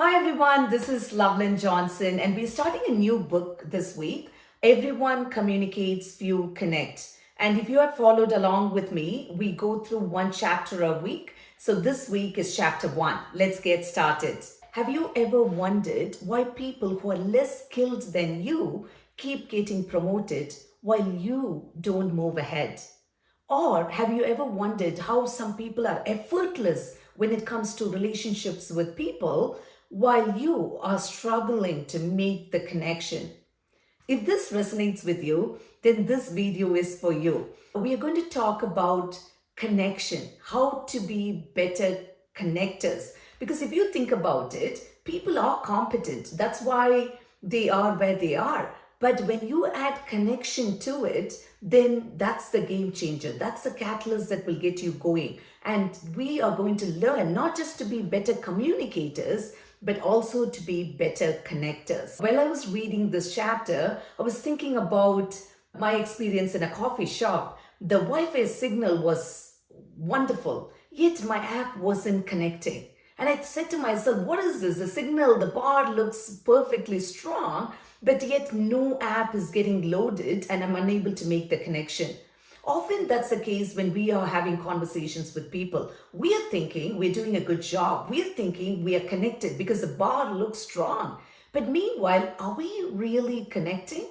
Hi everyone, this is Lovelin Johnson, and we're starting a new book this week. Everyone communicates, few connect. And if you have followed along with me, we go through one chapter a week. So this week is chapter 1. Let's get started. Have you ever wondered why people who are less skilled than you keep getting promoted while you don't move ahead? Or have you ever wondered how some people are effortless when it comes to relationships with people while you are struggling to make the connection? If this resonates with you, then this video is for you. We are going to talk about connection, how to be better connectors. Because if you think about it, people are competent. That's why they are where they are. But when you add connection to it, then that's the game changer. That's the catalyst that will get you going. And we are going to learn not just to be better communicators, but also to be better connectors. While I was reading this chapter, I was thinking about my experience in a coffee shop. The Wi-Fi signal was wonderful, yet my app wasn't connecting. And I said to myself, what is this? The signal, the bar looks perfectly strong, but yet no app is getting loaded and I'm unable to make the connection. Often that's the case when we are having conversations with people. We are thinking we're doing a good job. We are thinking we are connected because the bar looks strong. But meanwhile, are we really connecting?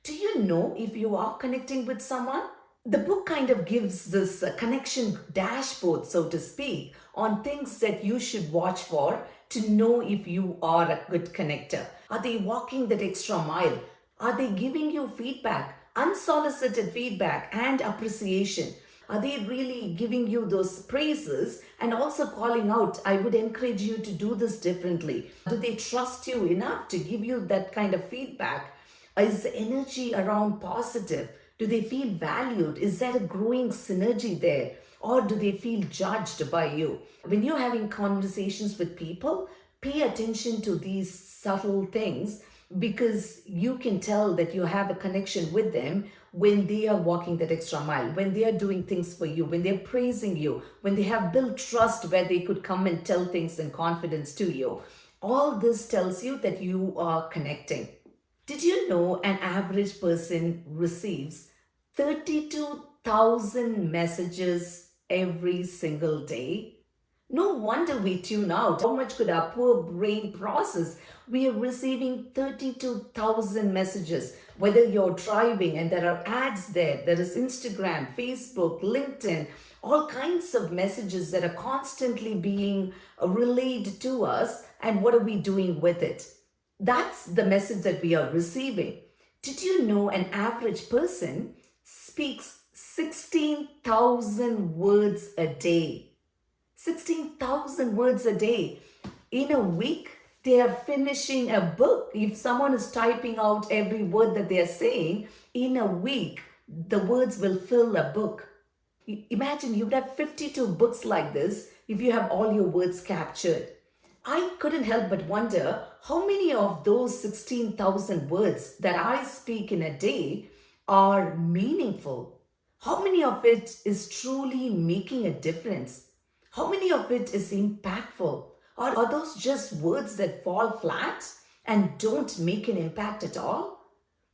Do you know if you are connecting with someone? The book kind of gives this connection dashboard, so to speak, on things that you should watch for to know if you are a good connector. Are they walking that extra mile? Are they giving you feedback, unsolicited feedback and appreciation? Are they really giving you those praises and also calling out, I would encourage you to do this differently? Do they trust you enough to give you that kind of feedback? Is the energy around positive? Do they feel valued? Is there a growing synergy there? Or do they feel judged by you? When you're having conversations with people, pay attention to these subtle things because you can tell that you have a connection with them when they are walking that extra mile, when they are doing things for you, when they're praising you, when they have built trust where they could come and tell things in confidence to you. All this tells you that you are connecting. Did you know an average person receives 32,000 messages every single day? No wonder we tune out. How much could our poor brain process? We are receiving 32,000 messages. Whether you're driving and there are ads there is Instagram, Facebook, LinkedIn, all kinds of messages that are constantly being relayed to us. And what are we doing with it? That's the message that we are receiving. Did you know an average person speaks 16,000 words a day? 16,000 words a day. In a week, they are finishing a book. If someone is typing out every word that they are saying, in a week, the words will fill a book. Imagine you would have 52 books like this if you have all your words captured. I couldn't help but wonder how many of those 16,000 words that I speak in a day are meaningful. How many of it is truly making a difference? How many of it is impactful? Or are those just words that fall flat and don't make an impact at all?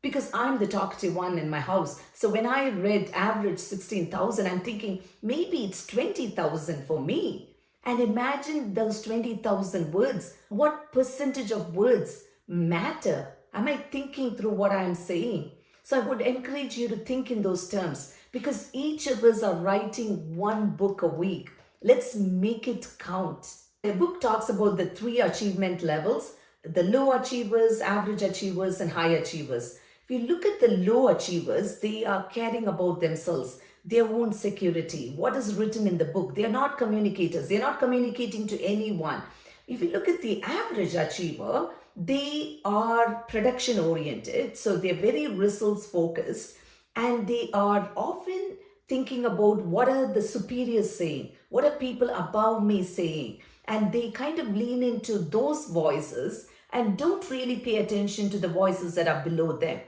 Because I'm the talkative one in my house. So when I read average 16,000, I'm thinking maybe it's 20,000 for me. And imagine those 20,000 words. What percentage of words matter? Am I thinking through what I'm saying? So I would encourage you to think in those terms because each of us are writing one book a week. Let's make it count. The book talks about the 3 achievement levels: the low achievers, average achievers, and high achievers. If you look at the low achievers, they are caring about themselves, their own security, what is written in the book. They are not communicators. They are not communicating to anyone. If you look at the average achiever, they are production oriented. So they're very results focused and they are often thinking about what are the superiors saying? What are people above me saying? And they kind of lean into those voices and don't really pay attention to the voices that are below them.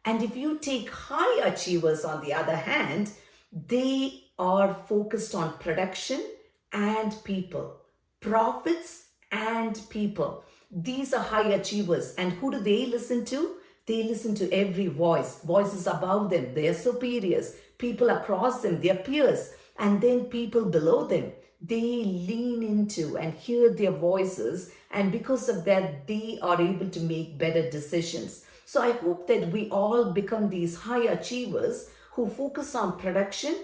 And if you take high achievers on the other hand, they are focused on production and people, profits and people. These are high achievers. And who do they listen to? They listen to every voice, voices above them, their superiors, people across them, their peers, and then people below them. They lean into and hear their voices, and because of that, they are able to make better decisions. So I hope that we all become these high achievers who focus on production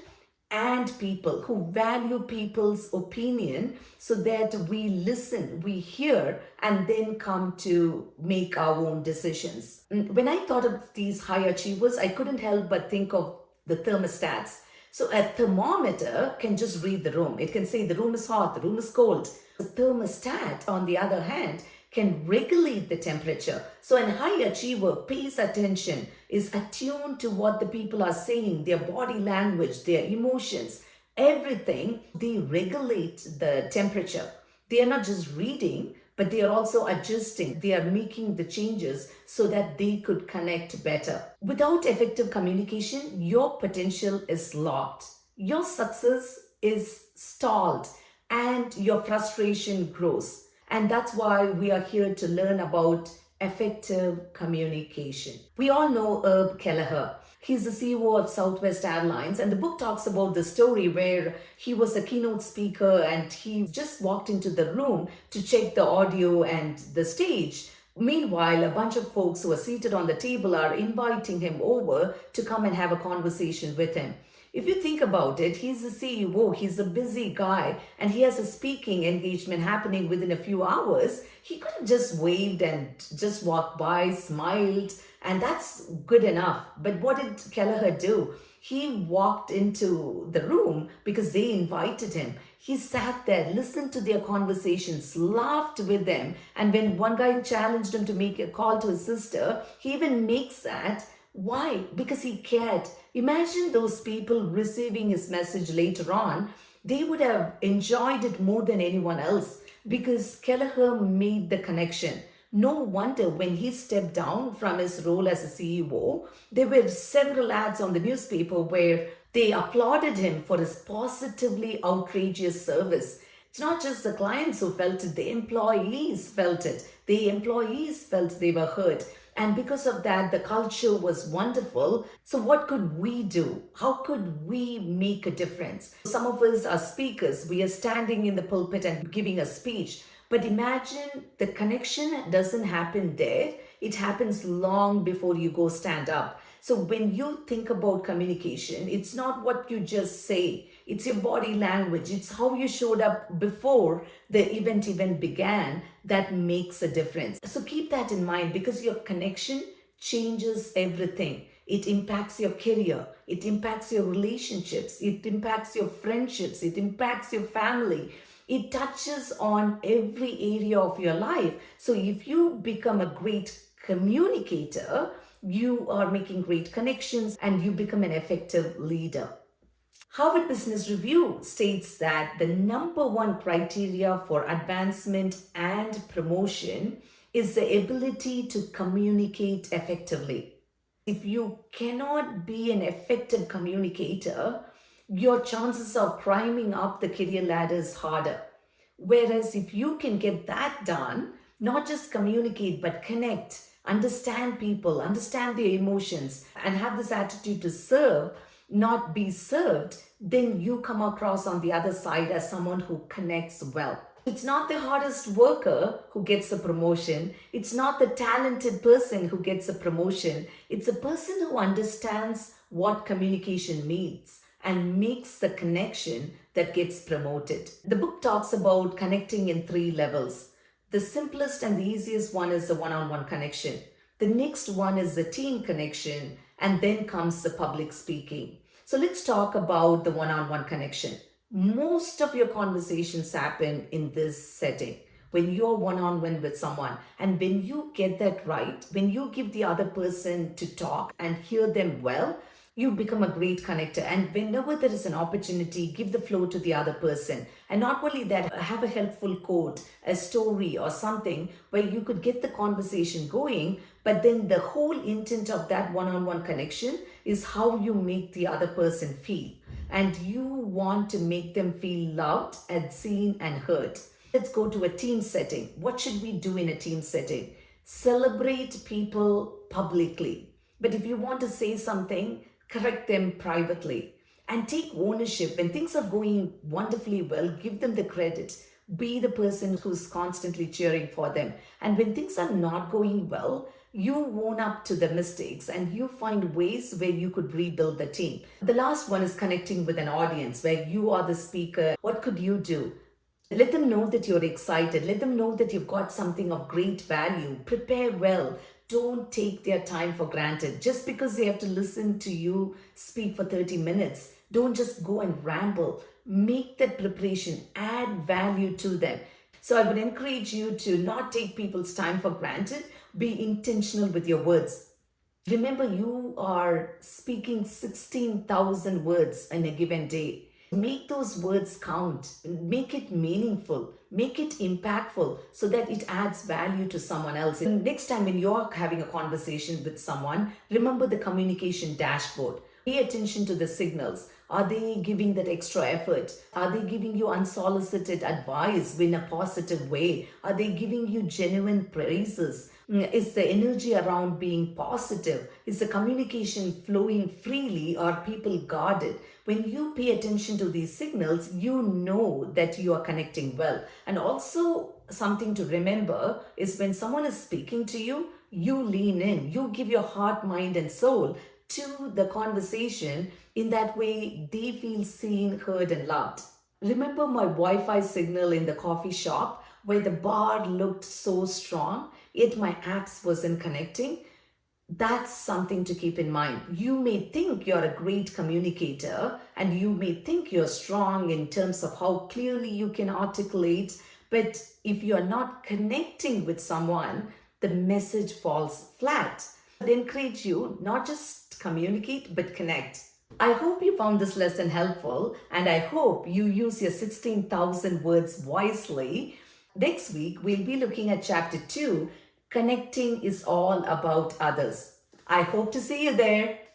and people, who value people's opinion, so that we listen, we hear, and then come to make our own decisions. When I thought of these high achievers, I couldn't help but think of the thermostats. So a thermometer can just read the room. It can say the room is hot, the room is cold. The thermostat, on the other hand, can regulate the temperature. So a high achiever pays attention, is attuned to what the people are saying, their body language, their emotions, everything. They regulate the temperature. They are not just reading, but they are also adjusting. They are making the changes so that they could connect better. Without effective communication, your potential is locked. Your success is stalled and your frustration grows. And that's why we are here to learn about effective communication. We all know Herb Kelleher. He's the CEO of Southwest Airlines, and the book talks about the story where he was a keynote speaker and he just walked into the room to check the audio and the stage. Meanwhile, a bunch of folks who are seated on the table are inviting him over to come and have a conversation with him. If you think about it, he's the CEO, he's a busy guy, and he has a speaking engagement happening within a few hours. He could have just waved and just walked by, smiled, and that's good enough. But what did Kelleher do? He walked into the room because they invited him. He sat there, listened to their conversations, laughed with them, and when one guy challenged him to make a call to his sister, he even makes that. Why? Because he cared. Imagine those people receiving his message later on. They would have enjoyed it more than anyone else because Kelleher made the connection. No wonder when he stepped down from his role as a CEO, there were several ads on the newspaper where they applauded him for his positively outrageous service. It's not just the clients who felt it, the employees felt it. The employees felt they were heard. And because of that, the culture was wonderful. So, what could we do? How could we make a difference? Some of us are speakers. We are standing in the pulpit and giving a speech. But imagine the connection doesn't happen there. It happens long before you go stand up. So when you think about communication, it's not what you just say. It's your body language. It's how you showed up before the event even began that makes a difference. So keep that in mind because your connection changes everything. It impacts your career. It impacts your relationships. It impacts your friendships. It impacts your family. It touches on every area of your life. So if you become a great communicator, you are making great connections and you become an effective leader. Harvard Business Review states that the number one criteria for advancement and promotion is the ability to communicate effectively. If you cannot be an effective communicator, your chances of climbing up the career ladder is harder. Whereas if you can get that done, not just communicate but connect, understand people, understand their emotions, and have this attitude to serve, not be served, then you come across on the other side as someone who connects well. It's not the hardest worker who gets a promotion. It's not the talented person who gets a promotion. It's a person who understands what communication means and makes the connection that gets promoted. The book talks about connecting in 3 levels. The simplest and the easiest one is the one-on-one connection. The next one is the team connection, and then comes the public speaking. So let's talk about the one-on-one connection. Most of your conversations happen in this setting when you're one-on-one with someone. And when you get that right, when you give the other person to talk and hear them well, you become a great connector. And whenever there is an opportunity, give the flow to the other person. And not only that, have a helpful quote, a story or something where you could get the conversation going. But then the whole intent of that one-on-one connection is how you make the other person feel. And you want to make them feel loved and seen and heard. Let's go to a team setting. What should we do in a team setting? Celebrate people publicly. But if you want to say something, correct them privately. And take ownership. When things are going wonderfully well, give them the credit. Be the person who's constantly cheering for them. And when things are not going well, you own up to the mistakes and you find ways where you could rebuild the team. The last one is connecting with an audience where you are the speaker. What could you do? Let them know that you're excited. Let them know that you've got something of great value. Prepare well. Don't take their time for granted. Just because they have to listen to you speak for 30 minutes, don't just go and ramble. Make that preparation, add value to them. So I would encourage you to not take people's time for granted. Be intentional with your words. Remember, you are speaking 16,000 words in a given day. Make those words count, make it meaningful, make it impactful so that it adds value to someone else. And next time when you're having a conversation with someone, remember the communication dashboard. Pay attention to the signals. Are they giving that extra effort? Are they giving you unsolicited advice in a positive way? Are they giving you genuine praises? Is the energy around being positive? Is the communication flowing freely or people guarded? When you pay attention to these signals, you know that you are connecting well. And also, something to remember is when someone is speaking to you, you lean in, you give your heart, mind, and soul to the conversation. In that way, they feel seen, heard, and loved. Remember my Wi-Fi signal in the coffee shop where the bar looked so strong, yet my apps wasn't connecting? That's something to keep in mind. You may think you're a great communicator and you may think you're strong in terms of how clearly you can articulate, but if you're not connecting with someone, the message falls flat. I encourage you not just communicate but connect. I hope you found this lesson helpful and I hope you use your 16,000 words wisely. Next week, we'll be looking at chapter 2. Connecting is all about others. I hope to see you there.